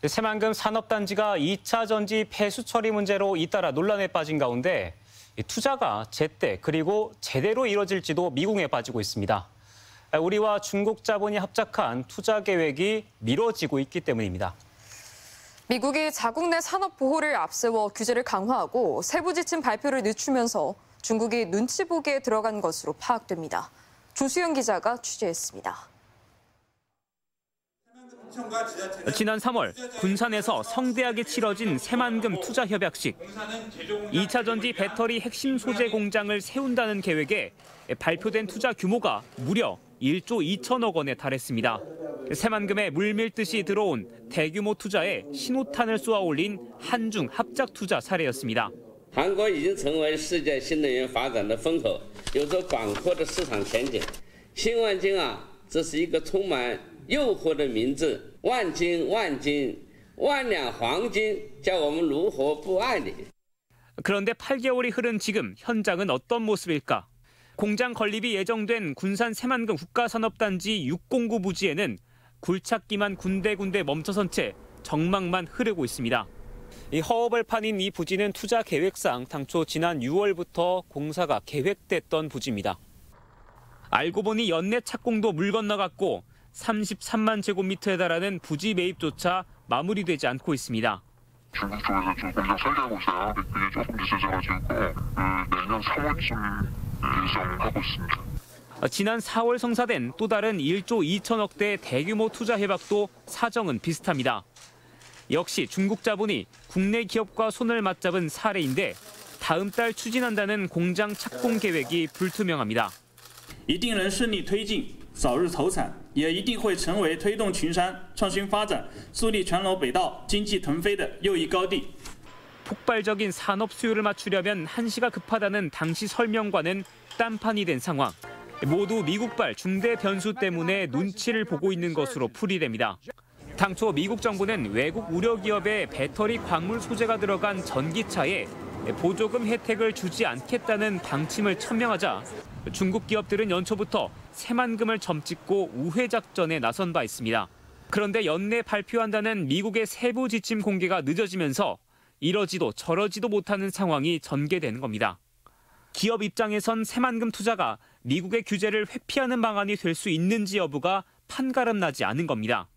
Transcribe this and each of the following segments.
새만금 산업단지가 2차 전지 폐수 처리 문제로 잇따라 논란에 빠진 가운데 투자가 제때 그리고 제대로 이뤄질지도 미궁에 빠지고 있습니다. 우리와 중국 자본이 합작한 투자 계획이 미뤄지고 있기 때문입니다. 미국이 자국 내 산업 보호를 앞세워 규제를 강화하고 세부 지침 발표를 늦추면서 중국이 눈치 보기에 들어간 것으로 파악됩니다. 조수영 기자가 취재했습니다. 지난 3월 군산에서 성대하게 치러진 새만금 투자협약식. 2차 전지 배터리 핵심 소재 공장을 세운다는 계획에 발표된 투자 규모가 무려 1조 2천억 원에 달했습니다. 새만금에 물밀듯이 들어온 대규모 투자에 신호탄을 쏘아올린 한중 합작 투자 사례였습니다. 韩国已经成为世界新能源发展的风口，有着广阔的市场前景。新万金啊，这是一个充满诱惑的名字，万金万金，万两黄金，叫我们如何不爱你？ 그런데 8개월이 흐른 지금 현장은 어떤 모습일까? 공장 건립이 예정된 군산 새만금 국가산업단지 609 부지에는 굴착기만 군데군데 멈춰선 채 정막만 흐르고 있습니다. 이 허허벌판인 이 부지는 투자 계획상 당초 지난 6월부터 공사가 계획됐던 부지입니다. 알고 보니 연내 착공도 물 건너갔고 33만 제곱미터에 달하는 부지 매입조차 마무리되지 않고 있습니다. 중국 쪽에서 좀 공장 설계하고 있어요. 그게 조금 늦어져가지고 내년 3월쯤 예상하고 있습니다. 지난 4월 성사된 또 다른 1조 2천억대 대규모 투자 협약도 사정은 비슷합니다. 역시 중국 자본이 국내 기업과 손을 맞잡은 사례인데 다음 달 추진한다는 공장 착공 계획이 불투명합니다. 一定能顺利推进，早日投产，也一定会成为推动群山创新发展、树立全罗北道经济腾飞的又一高地。 폭발적인 산업 수요를 맞추려면 한시가 급하다는 당시 설명과는 딴판이 된 상황. 모두 미국발 중대 변수 때문에 눈치를 보고 있는 것으로 풀이됩니다. 당초 미국 정부는 외국 우려 기업에 배터리 광물 소재가 들어간 전기차에 보조금 혜택을 주지 않겠다는 방침을 천명하자 중국 기업들은 연초부터 새만금을 점찍고 우회 작전에 나선 바 있습니다. 그런데 연내 발표한다는 미국의 세부 지침 공개가 늦어지면서 이러지도 저러지도 못하는 상황이 전개되는 겁니다. 기업 입장에선 새만금 투자가 미국의 규제를 회피하는 방안이 될 수 있는지 여부가 판가름 나지 않은 겁니다.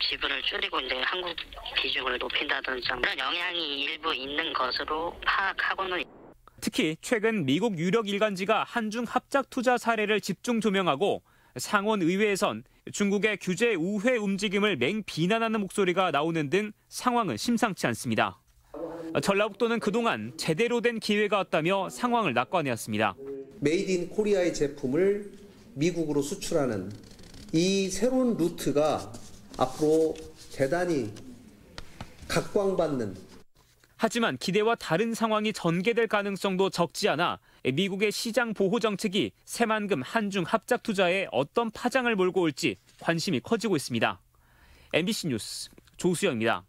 지분을 줄이고 이제 한국 비중을 높인다든지 그런 영향이 일부 있는 것으로 파악하고는. 특히 최근 미국 유력 일간지가 한중 합작 투자 사례를 집중 조명하고 상원 의회에선 중국의 규제 우회 움직임을 맹비난하는 목소리가 나오는 등 상황은 심상치 않습니다. 전라북도는 그동안 제대로 된 기회가 왔다며 상황을 낙관해왔습니다. 메이드 인 코리아의 제품을 미국으로 수출하는 이 새로운 루트가 앞으로 대단히 각광받는. 하지만 기대와 다른 상황이 전개될 가능성도 적지 않아 미국의 시장 보호 정책이 새만금 한중 합작 투자에 어떤 파장을 몰고 올지 관심이 커지고 있습니다. MBC 뉴스 조수영입니다.